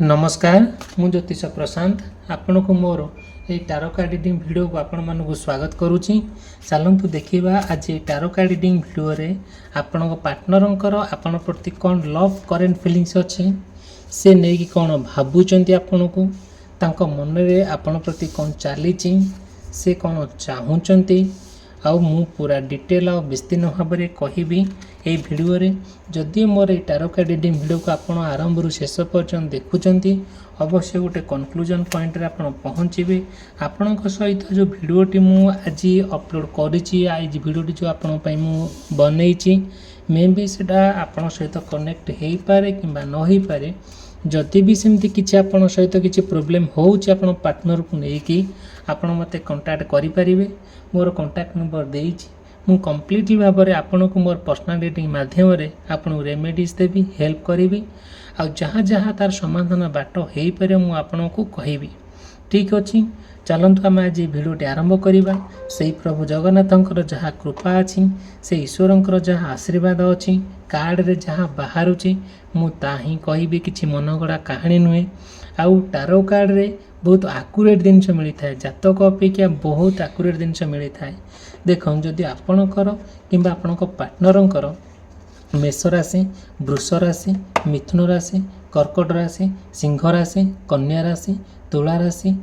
नमस्कार मु ज्योतिष प्रशांत आपण को मोर ये टारो कार्ड रीडिंग वीडियो को आपण मानक स्वागत करुच्ची। चलतु देखा आज टारो कार्ड रीडिंग वीडियो रे आपण पार्टनर आपण प्रति कौन लव करेन्ट फीलिंग्स अच्छे से नहीं कि कौन भावुंट आपण को तांको मन रे आपण प्रति कौन चली से कौन चाहूँगी आउ मु पूरा डिटेल और विस्तीर्ण भाव में कहबी ये वीडियो रे। जदि मोर ये टारो कार्ड रीडिंग वीडियो को आपण आरंभ रु शेष पर्यंत देखुंती अवश्य गोटे कन्क्लूजन पॉइंट रे आपण पहुँचे आपण सहित जो वीडियोटी मु आज अपलोड करी आज वीडियोटी जो आपण मु बनई मे भी सेटा आपण सहित कनेक्ट हो पारे कि न हो पारे। जदि भी सेमती किसी आपण सहित किसी प्रोब्लेम होउछि आपण पार्टनर को लेकिन आपण मते कांटेक्ट करि परिबे। मोर कांटेक्ट नंबर देइछि मु कंप्लीटली भाव में आपण को मोर पर्सनल रीडिंग माध्यम रे आपण रेमेडीज देबी हेल्प करिबी आ जहाँ जहाँ तार समाधान बाट हो पारे मु आपण को कहबी। ठीक अच्छी चलतु आम आज भिडियोटी आरंभ करवा। से प्रभु जगन्नाथंकर जहाँ कृपा अच्छी से ईश्वरंकर जहाँ आशीर्वाद अच्छी कार्ड रे जहाँ बाहरुची मु ताही कहबी किछि मनगड़ा कहानी नुहे। आउ टारो कार्ड रे बहुत आकुरेट जिनस मिलता है जातक अपेक्षा बहुत आकुरेट जिनस मिलता है। देख जदि आपणकर किंबा आपणक पार्टनरंकर मेष राशि वृष राशि मिथुन राशि कर्कट राशि सिंह राशि कन्या राशि तुला राशि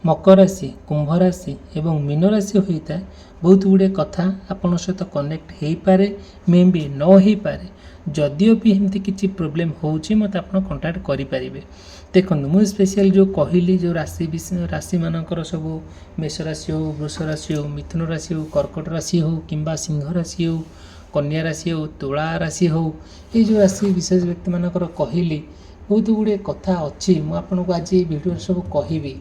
मकर राशि कुंभ राशि एवं मीन राशि होता है बहुत गुड़े कथा आपण सहित कनेक्ट हो पारे मे भी न हो पारे। जदिओ भी एमती किसी प्रोब्लेम होउछि मते आपण कांटेक्ट करि परिबे। देखो मु स्पेशल जो कहली जो राशि मानकर सब मेष राशि हो वृष राशि हो मिथुन राशि हो कर्कट राशि हो किंबा सिंह राशि हो कन्या राशि हो तुला राशि हो ये जो राशि विशेष व्यक्ति मानकर कहली बहुत गुड़े कथा अच्छी मु आपनको आज वीडियो सब कहबी।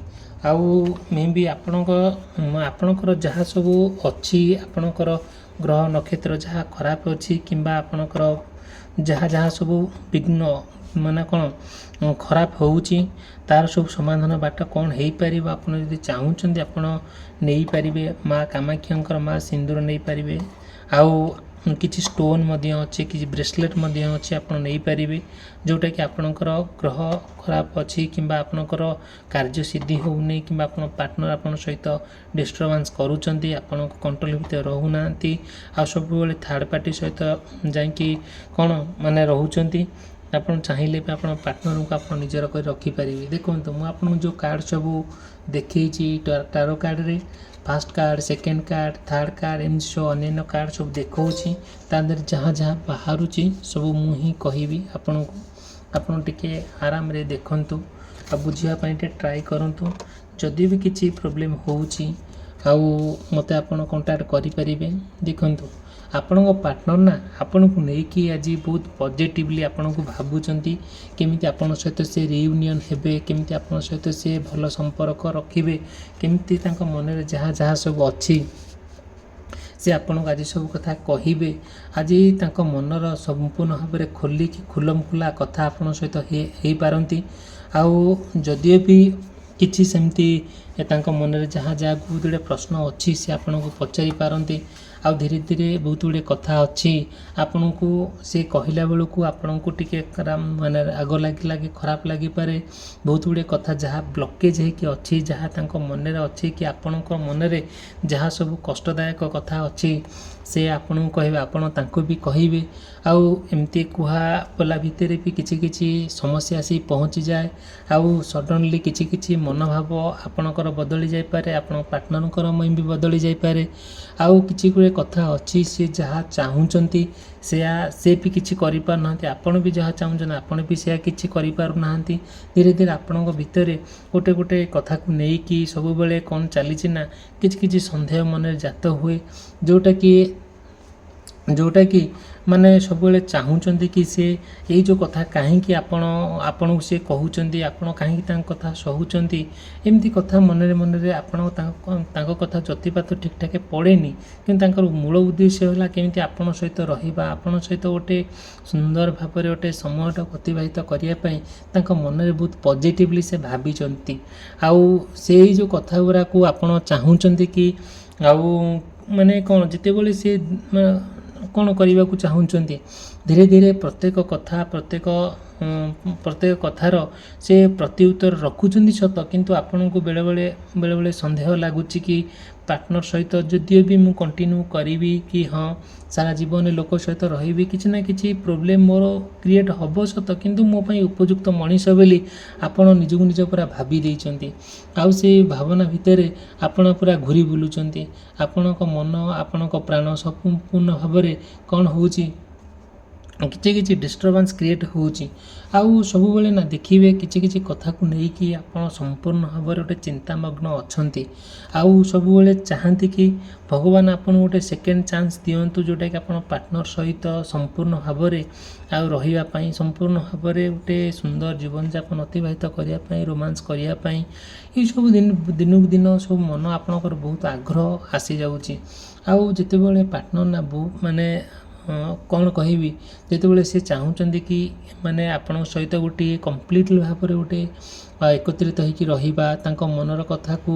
आउ मे भी आपणकर जहाँ सब अच्छी आपणकर ग्रह नक्षत्र जहाँ खराब अच्छी किंबा आपणकर जहाँ जहाँ सब विघ्न माने कौन खराब होउची तार सब समाधान बाट कौन हो पार आप चाहूँगी आपण नहीं पारे। माँ कामाक्षांकर माँ सिंदूर नहीं पारे आउ किसी स्टोन मध्य अच्छे किसी ब्रेसलेट मध्य अच्छे आप नहीं पारे जोटा कि आपणकर ग्रह खराब अच्छी किंबा आपणकर कार्य सिद्धि होउनी किंबा आपण पार्टनर आपण सहित डिस्टर्बांस करूचंती आपण कंट्रोल भितर रहूना आ सब बेले थर्ड पार्टी सहित जाकि कौन माने रहउचंती आपण चाहिए भी आपण पार्टनर को आप निजर कर रखिपारे। देखो मुझे जो कार्ड सब देखी टारो कार्ड रे first card second card third card एम सब अन्य कार्ड सब देखी तादर जहाँ जहाँ बाहरुची सब मुझे कहबी आपण को आपण टिके आराम रे देखंतु आ बुझिया ट्राई करंतु। जदि भी किसी प्रोब्लेम होउची आउ मते आपण कांटेक्ट करि परिबे। देखंतु आपण पार्टनर ना आपण को लेकिन आज बहुत पॉजिटिवली आपण को भावुंट केमिति आपण सहित से रियूनियन हेबे केमिति आपण सहित से भल संपर्क रखिबे केमिति तांको मन रे जहाँ जहाँ सब अच्छी से आपण आज सब कथा कहिबे। आज तांको मनर संपूर्ण भाव में खोलिकी खुलम खुला कथा आपण सहित हे पारंती। आउ जदिओ भी किछि सेमती तांको मन रे जहाँ जहाँ बहुत गुड़े प्रश्न अच्छी से आपण को पचारि पारंती। आ धीरे धीरे बहुत गुड़े कथा अच्छी आपण को से कहला बेलू को आपण को टिके माने आग लगे लगे खराब लगी पारे बहुत गुड़े कथा जहाँ ब्लॉकेज है कि अच्छी जहाँ तांको मन रे अच्छी कि आपण को मन रे जहाँ सब कष्टदायक कथा अच्छी से आपण कहबे आपण तांको भी कहबे। आउ एमती कुहा बोला भितर भी किछि किछि समस्या आसी पहुँची जाए आउ सडनली किछि किछि मनोभाव आपणकर बदली जाय पारे आपण पार्टनरकर मन भी बदली जाय पारे। आउ किछि गुड़े कथा अच्छी से जहाँ चाहूँगी से भी किसी करें आपण भी जहाँ चाहूँ आपण भी से किसी करें धीरे धीरे आपण भितर गोटे गोटे कथा को लेकिन सब बेले कौन चली ना किसी सन्देह मन जात हुए जोटा कि माने सब बेले चाहूँगी कि से यही जो कथा कहीं आपण से कहते आपण कहीं कथा सहूँगी एमती कथा मन रे आपण कथा जतिपात ठीक ठाक पड़ेनी कि मूल उद्देश्य है केमिति आपण सहित रहिबा आपण सहित गोटे सुंदर भाव में गोटे समय अतिबाहित करने मन में बहुत पॉजिटिवली से भाभी आउ से जो कथा गुरा को आपण चाहूँगी कि आउ माने कौन जिते से कौन करने को चाहूँगी धीरे धीरे प्रत्येक कथा प्रत्येक ପ୍ରତ୍ୟେକ କଥାର ସେ ପ୍ରତି ଉତ୍ତର ରଖୁଛନ୍ତି ସତ, କିନ୍ତୁ ଆପଣଙ୍କୁ ବେଳେବେଳେ ସନ୍ଦେହ ଲାଗୁଛି କି ପାର୍ଟନର ସହିତ ଯଦିଓ ବି ମୁଁ କଣ୍ଟିନ୍ୟୁ କରିବି କି ହଁ ସାରା ଜୀବନରେ ଲୋକ ସହିତ ରହିବି, କିଛି ନା କିଛି ପ୍ରୋବ୍ଲେମ୍ ମୋର କ୍ରିଏଟ୍ ହେବ ସତ, କିନ୍ତୁ ମୋ ପାଇଁ ଉପଯୁକ୍ତ ମଣିଷ ବୋଲି ଆପଣ ନିଜକୁ ନିଜ ପୁରା ଭାବି ଦେଇଛନ୍ତି। ଆଉ ସେଇ ଭାବନା ଭିତରେ ଆପଣ ପୁରା ଘୁରି ବୁଲୁଛନ୍ତି। ଆପଣଙ୍କ ମନ, ଆପଣଙ୍କ ପ୍ରାଣ ସମ୍ପୂର୍ଣ୍ଣ ଭାବରେ କ'ଣ ହେଉଛି, କିଛି ଡିଷ୍ଟର୍ବାନ୍ସ କ୍ରିଏଟ୍ ହେଉଛି। ଆଉ ସବୁବେଳେ ନା ଦେଖିବେ କିଛି କଥାକୁ ନେଇକି ଆପଣ ସମ୍ପୂର୍ଣ୍ଣ ଭାବରେ ଗୋଟେ ଚିନ୍ତାମଗ୍ନ ଅଛନ୍ତି। ଆଉ ସବୁବେଳେ ଚାହାନ୍ତି କି ଭଗବାନ ଆପଣଙ୍କୁ ଗୋଟେ ସେକେଣ୍ଡ ଚାନ୍ସ ଦିଅନ୍ତୁ, ଯେଉଁଟାକି ଆପଣ ପାର୍ଟନର ସହିତ ସମ୍ପୂର୍ଣ୍ଣ ଭାବରେ ଆଉ ରହିବା ପାଇଁ, ସମ୍ପୂର୍ଣ୍ଣ ଭାବରେ ଗୋଟେ ସୁନ୍ଦର ଜୀବନଯାପନ ଅତିବାହିତ କରିବା ପାଇଁ, ରୋମାନ୍ସ କରିବା ପାଇଁ। ଏଇସବୁ ଦିନକୁ ଦିନ ସବୁ ମନ ଆପଣଙ୍କର ବହୁତ ଆଗ୍ରହ ଆସିଯାଉଛି। ଆଉ ଯେତେବେଳେ ପାର୍ଟନର ନା ମାନେ କ'ଣ କହିବି, ଯେତେବେଳେ ସେ ଚାହୁଁଛନ୍ତି କି ମାନେ ଆପଣଙ୍କ ସହିତ ଗୋଟିଏ କମ୍ପ୍ଲିଟଲି ଭାବରେ ଗୋଟେ ଏକତ୍ରିତ ହୋଇକି ରହିବା, ତାଙ୍କ ମନର କଥାକୁ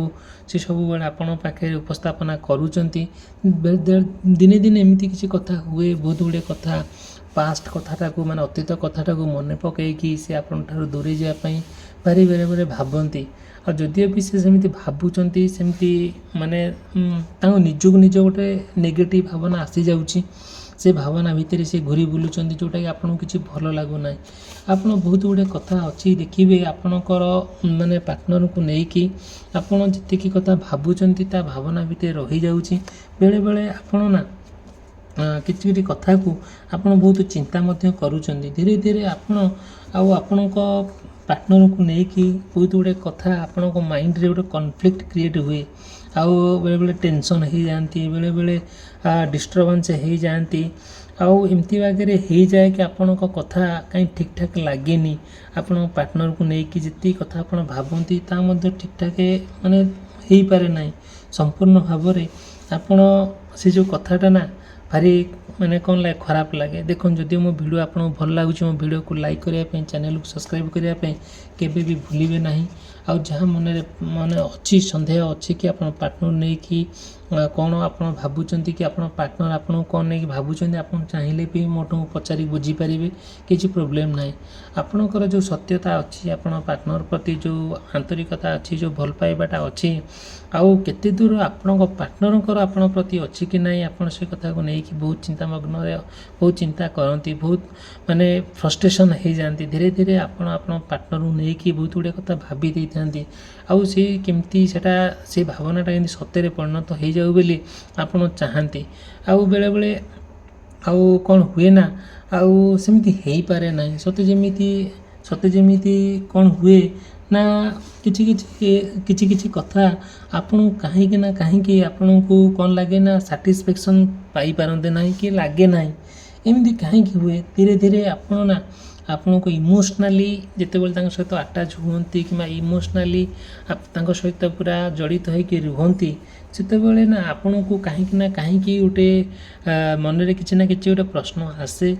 ସେ ସବୁବେଳେ ଆପଣଙ୍କ ପାଖରେ ଉପସ୍ଥାପନା କରୁଛନ୍ତି। ଦିନେ ଏମିତି କିଛି କଥା ହୁଏ, ବହୁତ ଗୁଡ଼ିଏ କଥା ପାଷ୍ଟ କଥାଟାକୁ ମାନେ ଅତୀତ କଥାଟାକୁ ମନେ ପକାଇକି ସେ ଆପଣଙ୍କ ଠାରୁ ଦୂରେଇ ଯିବା ପାଇଁ ବେଳେବେଳେ ଭାବନ୍ତି। ଆଉ ଯଦିଓ ବି ସେ ସେମିତି ଭାବୁଛନ୍ତି, ସେମିତି ମାନେ ତାଙ୍କ ନିଜକୁ ନିଜ ଗୋଟେ ନେଗେଟିଭ୍ ଭାବନା ଆସିଯାଉଛି। ସେ ଭାବନା ଭିତରେ ସେ ଘୁରି ବୁଲୁଛନ୍ତି, ଯେଉଁଟାକି ଆପଣଙ୍କୁ କିଛି ଭଲ ଲାଗୁନାହିଁ। ଆପଣ ବହୁତ ଗୁଡ଼ିଏ କଥା ଅଛି ଦେଖିବେ ଆପଣଙ୍କର ମାନେ ପାର୍ଟନରକୁ ନେଇକି ଆପଣ ଯେତିକି କଥା ଭାବୁଛନ୍ତି ତା ଭାବନା ଭିତରେ ରହିଯାଉଛି। ବେଳେବେଳେ ଆପଣ ନା କିଛି କଥାକୁ ଆପଣ ବହୁତ ଚିନ୍ତା ମଧ୍ୟ କରୁଛନ୍ତି। ଧୀରେ ଆପଣ ଆଉ ଆପଣଙ୍କ ପାର୍ଟନରକୁ ନେଇକି ବହୁତ ଗୁଡ଼ିଏ କଥା ଆପଣଙ୍କ ମାଇଣ୍ଡରେ ଗୋଟେ କନଫ୍ଲିକ୍ଟ କ୍ରିଏଟ୍ ହୁଏ। ଆଉ ବେଳେବେଳେ ଟେନସନ୍ ହେଇଯାଆନ୍ତି, ବେଳେବେଳେ ଡିଷ୍ଟର୍ବାନ୍ସ ହେଇଯାଆନ୍ତି। ଆଉ ଏମିତି ବାଗରେ ହେଇଯାଏ କି ଆପଣଙ୍କ କଥା କାହିଁ ଠିକ୍ ଠାକ୍ ଲାଗେନି। ଆପଣଙ୍କ ପାର୍ଟନରକୁ ନେଇକି ଯେତିକି କଥା ଆପଣ ଭାବନ୍ତି ତା ମଧ୍ୟ ଠିକ୍ ଠାକ୍ ମାନେ ହେଇପାରେ ନାହିଁ ସମ୍ପୂର୍ଣ୍ଣ ଭାବରେ। ଆପଣ ସେ ଯେଉଁ କଥାଟା ନା ଭାରି ମାନେ କ'ଣ ଲାଗେ, ଖରାପ ଲାଗେ। ଦେଖନ୍ତୁ, ଯଦି ମୋ ଭିଡ଼ିଓ ଆପଣଙ୍କୁ ଭଲ ଲାଗୁଛି, ମୋ ଭିଡ଼ିଓକୁ ଲାଇକ୍ କରିବା ପାଇଁ, ଚ୍ୟାନେଲକୁ ସବସ୍କ୍ରାଇବ୍ କରିବା ପାଇଁ କେବେ ବି ଭୁଲିବେ ନାହିଁ। ଆଉ ଯାହା ମନରେ ଅଛି, ସନ୍ଦେହ ଅଛି କି ଆପଣ ପାର୍ଟନର ନେଇକି କ'ଣ ଆପଣ ଭାବୁଛନ୍ତି କି ଆପଣ ପାର୍ଟନର ଆପଣଙ୍କୁ କ'ଣ ନେଇକି ଭାବୁଛନ୍ତି, ଆପଣ ଚାହିଁଲେ ବି ମୋଠୁ ପଚାରି ବୁଝିପାରିବେ, କିଛି ପ୍ରୋବ୍ଲେମ୍ ନାହିଁ। ଆପଣଙ୍କର ଯେଉଁ ସତ୍ୟତା ଅଛି, ଆପଣ ପାର୍ଟନର ପ୍ରତି ଯେଉଁ ଆନ୍ତରିକତା ଅଛି, ଯେଉଁ ଭଲ ପାଇବାଟା ଅଛି, ଆଉ କେତେ ଦୂର ଆପଣଙ୍କ ପାର୍ଟନରଙ୍କର ଆପଣଙ୍କ ପ୍ରତି ଅଛି କି ନାହିଁ, ଆପଣ ସେ କଥାକୁ ନେଇକି ବହୁତ ଚିନ୍ତାମଗ୍ନରେ ବହୁତ ଚିନ୍ତା କରନ୍ତି, ବହୁତ ମାନେ ଫ୍ରଷ୍ଟ୍ରେସନ୍ ହେଇଯାଆନ୍ତି। ଧୀରେ ଆପଣ ଆପଣଙ୍କ ପାର୍ଟନରକୁ ନେଇକି ବହୁତ ଗୁଡ଼ିଏ କଥା ଭାବି ଦେଇଥାନ୍ତି। ଆଉ ସେ କେମିତି ସେ ଭାବନାଟା କେମିତି ସତ୍ୟରେ ପରିଣତ ହେଇଯାଉ ବୋଲି ଆପଣ ଚାହାନ୍ତି। ଆଉ ବେଳେବେଳେ ଆଉ କ'ଣ ହୁଏ ନା, ଆଉ ସେମିତି ହେଇପାରେ ନାହିଁ। ସତେ ଯେମିତି କ'ଣ ହୁଏ ନା, କିଛି କଥା ଆପଣଙ୍କୁ କାହିଁକି ଆପଣଙ୍କୁ କ'ଣ ଲାଗେ ନା, ସାଟିସ୍ଫ୍ୟାକ୍ସନ୍ ପାଇପାରନ୍ତି ନାହିଁ କି ଲାଗେ ନାହିଁ। ଏମିତି କାହିଁକି ହୁଏ? ଧୀରେ ଆପଣ ନା ଆପଣଙ୍କୁ ଇମୋସନାଲି ଯେତେବେଳେ ତାଙ୍କ ସହିତ ଆଟାଚ୍ ହୁଅନ୍ତି କିମ୍ବା ଇମୋସନାଲି ତାଙ୍କ ସହିତ ପୁରା ଜଡ଼ିତ ହୋଇକି ରୁହନ୍ତି, ସେତେବେଳେ ନା ଆପଣଙ୍କୁ କାହିଁକି ଗୋଟେ ମନରେ କିଛି ନା କିଛି ଗୋଟେ ପ୍ରଶ୍ନ ଆସେ।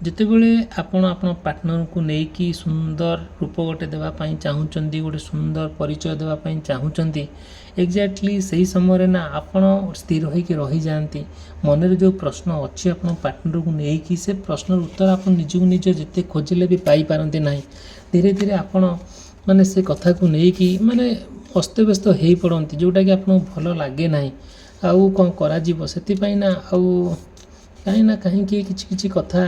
ଯେତେବେଳେ ଆପଣ ପାର୍ଟନରକୁ ନେଇକି ସୁନ୍ଦର ରୂପ ଗୋଟେ ଦେବା ପାଇଁ ଚାହୁଁଛନ୍ତି, ଗୋଟେ ସୁନ୍ଦର ପରିଚୟ ଦେବା ପାଇଁ ଚାହୁଁଛନ୍ତି, ଏକ୍ଜାକ୍ଟଲି ସେହି ସମୟରେ ନା ଆପଣ ସ୍ଥିର ହୋଇକି ରହିଯାଆନ୍ତି। ମନରେ ଯେଉଁ ପ୍ରଶ୍ନ ଅଛି ଆପଣଙ୍କ ପାର୍ଟନରକୁ ନେଇକି, ସେ ପ୍ରଶ୍ନର ଉତ୍ତର ଆପଣ ନିଜକୁ ନିଜ ଯେତେ ଖୋଜିଲେ ବି ପାଇପାରନ୍ତି ନାହିଁ। ଧୀରେ ଆପଣ ମାନେ ସେ କଥାକୁ ନେଇକି ମାନେ ଅସ୍ତବ୍ୟସ୍ତ ହେଇପଡ଼ନ୍ତି, ଯେଉଁଟାକି ଆପଣଙ୍କୁ ଭଲ ଲାଗେ ନାହିଁ। ଆଉ କ'ଣ କରାଯିବ? ସେଥିପାଇଁ ନା ଆଉ କାହିଁକି କିଛି କଥା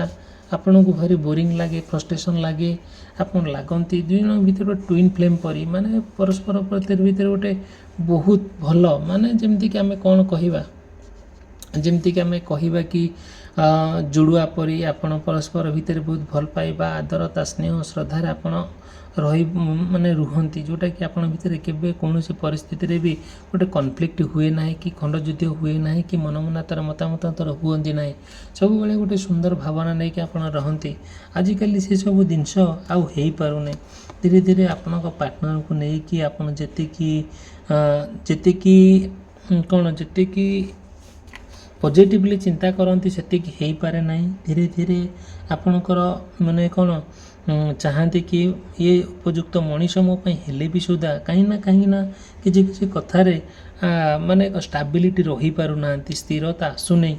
ଆପଣଙ୍କୁ ଭାରି ବୋରିଂ ଲାଗେ, ଫ୍ରଷ୍ଟ୍ରେସନ୍ ଲାଗେ। ଆପଣ ଲାଗନ୍ତି ଦୁଇ ଜଣଙ୍କ ଭିତରେ ଗୋଟେ ଟ୍ୱିନ୍ ଫ୍ଲେମ୍ ପରି, ମାନେ ପରସ୍ପର ଭିତରେ ଗୋଟେ ବହୁତ ଭଲ, ମାନେ ଯେମିତିକି ଆମେ କ'ଣ କହିବା, କି ଜୁଡ଼ୁଆ ପରି ଆପଣ ପରସ୍ପର ଭିତରେ ବହୁତ ଭଲ ପାଇବା, ଆଦରତା, ସ୍ନେହ, ଶ୍ରଦ୍ଧାରେ ଆପଣ ରୁହନ୍ତି, ଯେଉଁଟାକି ଆପଣଙ୍କ ଭିତରେ କେବେ କୌଣସି ପରିସ୍ଥିତିରେ ବି ଗୋଟେ କନଫ୍ଲିକ୍ଟ ହୁଏ ନାହିଁ, କି ଖଣ୍ଡଯୁଦ୍ଧ ହୁଏ ନାହିଁ, କି ମତାମତାନ୍ତର ହୁଅନ୍ତି ନାହିଁ। ସବୁବେଳେ ଗୋଟେ ସୁନ୍ଦର ଭାବନା ନେଇକି ଆପଣ ରହନ୍ତି। ଆଜିକାଲି ସେସବୁ ଜିନିଷ ଆଉ ହେଇପାରୁନି। ଧୀରେ ଆପଣଙ୍କ ପାର୍ଟନରକୁ ନେଇକି ଆପଣ ଯେତିକି ପଜିଟିଭଲି ଚିନ୍ତା କରନ୍ତି ସେତିକି ହେଇପାରେ ନାହିଁ। ଧୀରେ ଆପଣଙ୍କର ଚାହାନ୍ତି କି ଇଏ ଉପଯୁକ୍ତ ମଣିଷ ମୋ ପାଇଁ ହେଲେ ବି ସୁଦ୍ଧା କାହିଁକି ନା କିଛି କଥାରେ ଷ୍ଟାବିଲିଟି ରହିପାରୁନାହାନ୍ତି, ସ୍ଥିରତା ଆସୁନେଇ।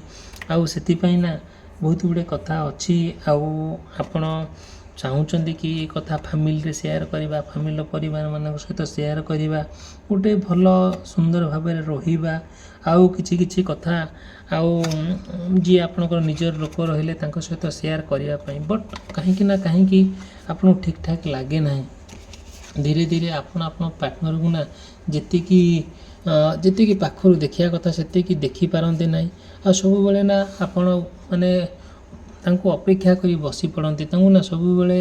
ଆଉ ସେଥିପାଇଁ ନା ବହୁତ ଗୁଡ଼ିଏ କଥା ଅଛି। ଆଉ ଆପଣ ଚାହୁଁଛନ୍ତି କି ଏ କଥା ଫ୍ୟାମିଲିରେ ସେୟାର କରିବା, ଫ୍ୟାମିଲିର ପରିବାରମାନଙ୍କ ସହିତ ସେୟାର କରିବା, ଗୋଟେ ଭଲ ସୁନ୍ଦର ଭାବରେ ରହିବା, ଆଉ କିଛି କଥା ଆଉ ଯିଏ ଆପଣଙ୍କର ନିଜର ଲୋକ ରହିଲେ ତାଙ୍କ ସହିତ ସେୟାର କରିବା ପାଇଁ। ବଟ୍ କାହିଁକି ନା କାହିଁକି ଆପଣଙ୍କୁ ଠିକ୍ ଠାକ୍ ଲାଗେ ନାହିଁ। ଧୀରେ ଧୀରେ ଆପଣ ପାର୍ଟନରକୁ ନା ଯେତିକି ପାଖରୁ ଦେଖିବା କଥା ସେତିକି ଦେଖିପାରନ୍ତି ନାହିଁ। ଆଉ ସବୁବେଳେ ନା ଆପଣ ମାନେ ତାଙ୍କୁ ଅପେକ୍ଷା କରି ବସି ପଡ଼ନ୍ତି, ତାଙ୍କୁ ନା ସବୁବେଳେ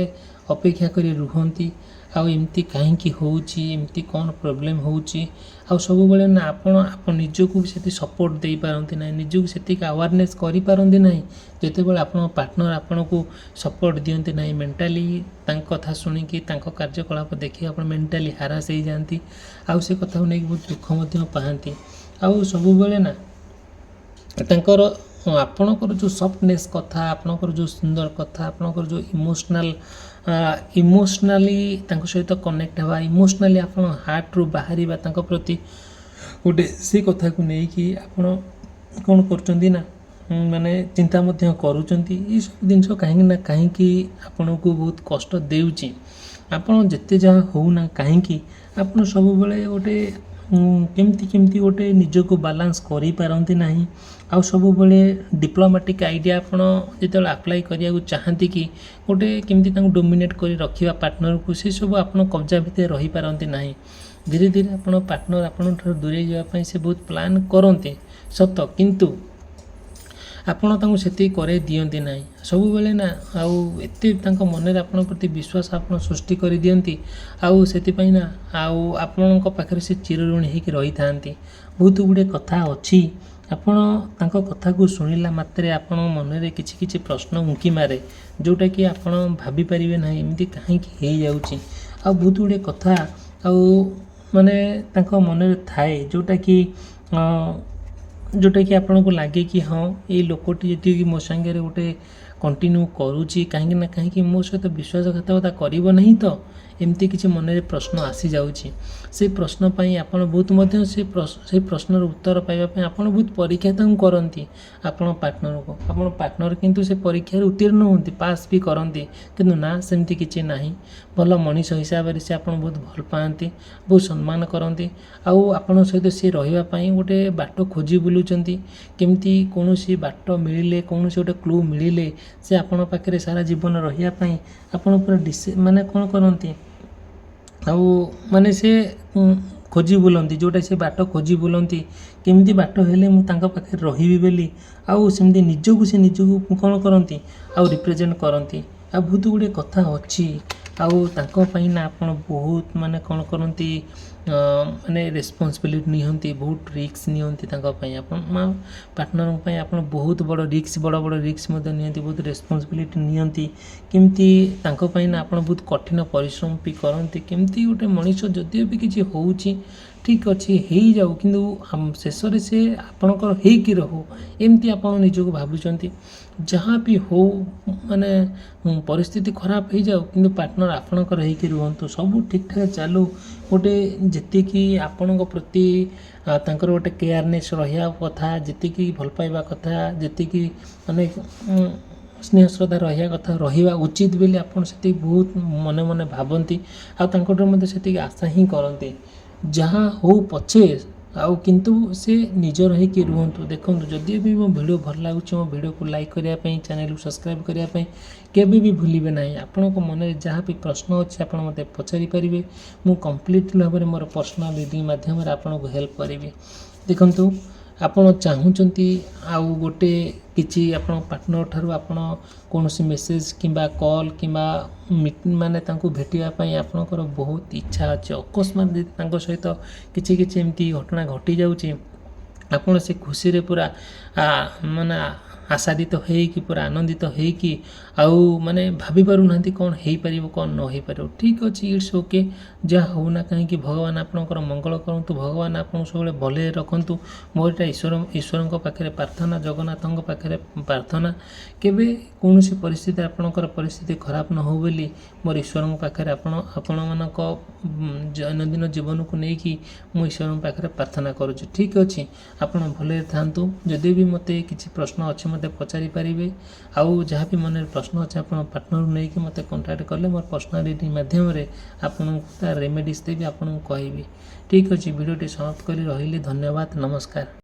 ଅପେକ୍ଷା କରି ରୁହନ୍ତି। ଆଉ ଏମିତି କାହିଁକି ହେଉଛି, ଏମିତି କ'ଣ ପ୍ରୋବ୍ଲେମ୍ ହେଉଛି, ଆଉ ସବୁବେଳେ ନା ଆପଣ ନିଜକୁ ସେତିକି ସପୋର୍ଟ ଦେଇପାରନ୍ତି ନାହିଁ, ନିଜକୁ ସେତିକି ଆୱାରନେସ୍ କରିପାରନ୍ତି ନାହିଁ। ଯେତେବେଳେ ଆପଣଙ୍କ ପାର୍ଟନର ଆପଣଙ୍କୁ ସପୋର୍ଟ ଦିଅନ୍ତି ନାହିଁ, ମେଣ୍ଟାଲି ତାଙ୍କ କଥା ଶୁଣିକି ତାଙ୍କ କାର୍ଯ୍ୟକଳାପ ଦେଖି ଆପଣ ମେଣ୍ଟାଲି ହାରାସ ହେଇଯାଆନ୍ତି। ଆଉ ସେ କଥାକୁ ନେଇକି ବହୁତ ଦୁଃଖ ମଧ୍ୟ ପାଆନ୍ତି। ଆଉ ସବୁବେଳେ ନା ତାଙ୍କର ଆପଣଙ୍କର ଯେଉଁ ସଫ୍ଟନେସ୍ କଥା, ଆପଣଙ୍କର ଯେଉଁ ସୁନ୍ଦର କଥା, ଆପଣଙ୍କର ଯେଉଁ ଇମୋସନାଲି ତାଙ୍କ ସହିତ କନେକ୍ଟ ହେବା, ଇମୋସନାଲି ଆପଣ ହାର୍ଟରୁ ବାହାରିବା ତାଙ୍କ ପ୍ରତି ଗୋଟେ, ସେ କଥାକୁ ନେଇକି ଆପଣ କ'ଣ କରୁଛନ୍ତି ନା ମାନେ ଚିନ୍ତା ମଧ୍ୟ କରୁଛନ୍ତି। ଏଇସବୁ ଜିନିଷ କାହିଁକି ନା କାହିଁକି ଆପଣଙ୍କୁ ବହୁତ କଷ୍ଟ ଦେଉଛି। ଆପଣ ଯେତେ ଯାହା ହେଉନା କାହିଁକି ଆପଣ ସବୁବେଳେ ଗୋଟେ କେମିତି ଗୋଟେ ନିଜକୁ ବାଲାନ୍ସ କରିପାରନ୍ତି ନାହିଁ। ଆଉ ସବୁବେଳେ ଡିପ୍ଲୋମାଟିକ୍ ଆଇଡ଼ିଆ ଆପଣ ଯେତେବେଳେ ଆପ୍ଲାଏ କରିବାକୁ ଚାହାନ୍ତି କି ଗୋଟେ କେମିତି ତାଙ୍କୁ ଡୋମିନେଟ୍ କରି ରଖିବା ପାର୍ଟନରକୁ, ସେସବୁ ଆପଣ କବ୍ଜା ଭିତରେ ରହିପାରନ୍ତି ନାହିଁ। ଧୀରେ ଧୀରେ ଆପଣ ପାର୍ଟନର ଆପଣଙ୍କଠାରୁ ଦୂରେଇ ଯିବା ପାଇଁ ସେ ବହୁତ ପ୍ଲାନ୍ କରନ୍ତି ସତ, କିନ୍ତୁ ଆପଣ ତାଙ୍କୁ ସେତିକି କରେଇ ଦିଅନ୍ତି ନାହିଁ ସବୁବେଳେ ନା। ଆଉ ଏତେ ତାଙ୍କ ମନରେ ଆପଣଙ୍କ ପ୍ରତି ବିଶ୍ୱାସ ଆପଣ ସୃଷ୍ଟି କରିଦିଅନ୍ତି, ଆଉ ସେଥିପାଇଁ ନା ଆଉ ଆପଣଙ୍କ ପାଖରେ ସେ ଚିରଋଣୀ ହେଇକି ରହିଥାନ୍ତି। ବହୁତ ଗୁଡ଼ିଏ କଥା ଅଛି, ଆପଣ ତାଙ୍କ କଥାକୁ ଶୁଣିଲା ମାତ୍ରେ ଆପଣଙ୍କ ମନରେ କିଛି ପ୍ରଶ୍ନ ଉଙ୍କି ମାରେ, ଯେଉଁଟାକି ଆପଣ ଭାବିପାରିବେ ନାହିଁ ଏମିତି କାହିଁକି ହେଇଯାଉଛି। ଆଉ ବହୁତ ଗୁଡ଼ିଏ କଥା ଆଉ ମାନେ ତାଙ୍କ ମନରେ ଥାଏ, ଯେଉଁଟାକି ଆପଣଙ୍କୁ ଲାଗେ କି ହଁ ଏଇ ଲୋକଟି ଯେତିକି ମୋ ସାଙ୍ଗରେ ଗୋଟେ କଣ୍ଟିନ୍ୟୁ କରୁଛି, କାହିଁକି ନା କାହିଁକି ମୋ ସହିତ ବିଶ୍ୱାସଘାତକତା କରିବ ନାହିଁ ତ, ଏମିତି କିଛି ମନରେ ପ୍ରଶ୍ନ ଆସିଯାଉଛି। ସେ ପ୍ରଶ୍ନ ପାଇଁ ଆପଣ ବହୁତ ମଧ୍ୟ ସେ ପ୍ରଶ୍ନର ଉତ୍ତର ପାଇବା ପାଇଁ ଆପଣ ବହୁତ ପରୀକ୍ଷା ତାଙ୍କୁ କରନ୍ତି ଆପଣ ପାର୍ଟନର କିନ୍ତୁ ସେ ପରୀକ୍ଷାରେ ଉତ୍ତୀର୍ଣ୍ଣ ହୁଅନ୍ତି, ପାସ୍ ବି କରନ୍ତି। କିନ୍ତୁ ନା, ସେମିତି କିଛି ନାହିଁ। ଭଲ ମଣିଷ ହିସାବରେ ସେ ଆପଣ ବହୁତ ଭଲ ପାଆନ୍ତି, ବହୁତ ସମ୍ମାନ କରନ୍ତି। ଆଉ ଆପଣଙ୍କ ସହିତ ସେ ରହିବା ପାଇଁ ଗୋଟେ ବାଟ ଖୋଜି ବୁଲୁଛନ୍ତି। କେମିତି କୌଣସି ବାଟ ମିଳିଲେ, କୌଣସି ଗୋଟେ କ୍ଲୁ ମିଳିଲେ ସେ ଆପଣଙ୍କ ପାଖରେ ସାରା ଜୀବନ ରହିବା ପାଇଁ ଆପଣ ପୁରା ମାନେ କ'ଣ କରନ୍ତି, ଆଉ ମାନେ ସେ ଖୋଜି ବୁଲନ୍ତି, ଯେଉଁଟା ସେ ବାଟ ଖୋଜି ବୁଲନ୍ତି କେମିତି ବାଟ ହେଲେ ମୁଁ ତାଙ୍କ ପାଖରେ ରହିବି ବୋଲି। ଆଉ ସେମିତି ନିଜକୁ କ'ଣ କରନ୍ତି, ଆଉ ରିପ୍ରେଜେଣ୍ଟ କରନ୍ତି। ଆଉ ବହୁତ ଗୁଡ଼ିଏ କଥା ଅଛି, ଆଉ ତାଙ୍କ ପାଇଁ ନା ଆପଣ ବହୁତ ମାନେ କ'ଣ କରନ୍ତି, ମାନେ ରେସ୍ପନ୍ସିବିଲିଟି ନିଅନ୍ତି, ବହୁତ ରିସ୍କ ନିଅନ୍ତି ତାଙ୍କ ପାଇଁ। ଆପଣ ପାର୍ଟନରଙ୍କ ପାଇଁ ଆପଣ ବହୁତ ବଡ଼ ରିସ୍କ ମଧ୍ୟ ନିଅନ୍ତି, ବହୁତ ରେସ୍ପନ୍ସିବିଲିଟି ନିଅନ୍ତି। କେମିତି ତାଙ୍କ ପାଇଁ ନା ଆପଣ ବହୁତ କଠିନ ପରିଶ୍ରମ ବି କରନ୍ତି। କେମିତି ଗୋଟେ ମଣିଷ ଯଦିଓ ବି କିଛି ହେଉଛି ଠିକ୍ ଅଛି, ହେଇଯାଉ, କିନ୍ତୁ ଶେଷରେ ସେ ଆପଣଙ୍କର ହେଇକି ରହୁ, ଏମିତି ଆପଣ ନିଜକୁ ଭାବୁଛନ୍ତି। ଯାହା ବି ହଉ, ମାନେ ପରିସ୍ଥିତି ଖରାପ ହେଇଯାଉ, କିନ୍ତୁ ପାର୍ଟନର ଆପଣଙ୍କର ହେଇକି ରୁହନ୍ତୁ, ସବୁ ଠିକ୍ଠାକ୍ ଚାଲୁ। ଗୋଟେ ଯେତିକି ଆପଣଙ୍କ ପ୍ରତି ତାଙ୍କର ଗୋଟେ କେୟାରନେସ୍ ରହିବା କଥା, ଯେତିକି ଭଲ ପାଇବା କଥା, ଯେତିକି ମାନେ ସ୍ନେହ ଶ୍ରଦ୍ଧା ରହିବା କଥା, ରହିବା ଉଚିତ ବୋଲି ଆପଣ ସେତିକି ବହୁତ ମନେ ଭାବନ୍ତି। ଆଉ ତାଙ୍କଠାରୁ ମଧ୍ୟ ସେତିକି ଆଶା ହିଁ କରନ୍ତି। ଯାହା ହଉ ପଛେ, ଆଉ କିନ୍ତୁ ସେ ନିଜର ହେଇକି ରୁହନ୍ତୁ। ଦେଖନ୍ତୁ, ଯଦି ବି ମୋ ଭିଡ଼ିଓ ଭଲ ଲାଗୁଛି, ମୋ ଭିଡ଼ିଓକୁ ଲାଇକ୍ କରିବା ପାଇଁ, ଚ୍ୟାନେଲକୁ ସବସ୍କ୍ରାଇବ୍ କରିବା ପାଇଁ କେବେ ବି ଭୁଲିବେ ନାହିଁ। ଆପଣଙ୍କ ମନରେ ଯାହା ବି ପ୍ରଶ୍ନ ଅଛି ଆପଣ ମୋତେ ପଚାରି ପାରିବେ। ମୁଁ କମ୍ପ୍ଲିଟ୍ ଭାବରେ ମୋର ପର୍ସନାଲ୍ ରିଡ଼ିଂ ମାଧ୍ୟମରେ ଆପଣଙ୍କୁ ହେଲ୍ପ କରିବି। ଦେଖନ୍ତୁ, ଆପଣ ଚାହୁଁଛନ୍ତି ଆଉ ଗୋଟେ କିଛି ଆପଣଙ୍କ ପାର୍ଟନର ଠାରୁ ଆପଣ କୌଣସି ମେସେଜ୍ କିମ୍ବା କଲ୍ କିମ୍ବା ମାନେ ତାଙ୍କୁ ଭେଟିବା ପାଇଁ ଆପଣଙ୍କର ବହୁତ ଇଚ୍ଛା ଅଛି। ଅକସ୍ମାତ୍ ଯଦି ତାଙ୍କ ସହିତ କିଛି ଏମିତି ଘଟଣା ଘଟିଯାଉଛି, ଆପଣ ସେ ଖୁସିରେ ପୁରା ମାନେ ଆଶାଦିତ ହେଇକି, ପୁରା ଆନନ୍ଦିତ ହେଇକି ଆଉ ମାନେ ଭାବି ପାରୁନାହାନ୍ତି କ'ଣ ହେଇପାରିବ, କ'ଣ ନ ହେଇପାରିବ। ଠିକ୍ ଅଛି, ଇଟ୍ସ ଓକେ। ଯାହା ହେଉନା କାହିଁକି ଭଗବାନ ଆପଣଙ୍କର ମଙ୍ଗଳ କରନ୍ତୁ, ଭଗବାନ ଆପଣଙ୍କୁ ସବୁବେଳେ ଭଲରେ ରଖନ୍ତୁ। ମୋର ଏଇଟା ଈଶ୍ୱରଙ୍କ ପାଖରେ ପ୍ରାର୍ଥନା, ଜଗନ୍ନାଥଙ୍କ ପାଖରେ ପ୍ରାର୍ଥନା, କେବେ କୌଣସି ପରିସ୍ଥିତିରେ ଆପଣଙ୍କର ପରିସ୍ଥିତି ଖରାପ ନ ହେଉ ବୋଲି ମୋର ଈଶ୍ୱରଙ୍କ ପାଖରେ ଆପଣମାନଙ୍କ ଦୈନନ୍ଦିନ ଜୀବନକୁ ନେଇକି ମୁଁ ଈଶ୍ୱରଙ୍କ ପାଖରେ ପ୍ରାର୍ଥନା କରୁଛି। ଠିକ୍ ଅଛି, ଆପଣ ଭଲରେ ଥାଆନ୍ତୁ। ଯଦି ବି ମୋତେ କିଛି ପ୍ରଶ୍ନ ଅଛି ମୋତେ ପଚାରି ପାରିବେ। ଆଉ ଯାହା ବି ମନରେ ପ୍ରଶ୍ନ ଅଛି ଆପଣ ପାର୍ଟନରକୁ ନେଇକି ମୋତେ କଣ୍ଟାକ୍ଟ କଲେ ମୋର ପର୍ସନାଲ ରିଡ଼ିଂ ମାଧ୍ୟମରେ ଆପଣଙ୍କୁ ତା ରେମେଡ଼ିସ୍ ଦେବି, ଆପଣଙ୍କୁ କହିବି। ଠିକ୍ ଅଛି, ଭିଡ଼ିଓଟି ସମାପ୍ତ କରି ରହିଲି। ଧନ୍ୟବାଦ, ନମସ୍କାର।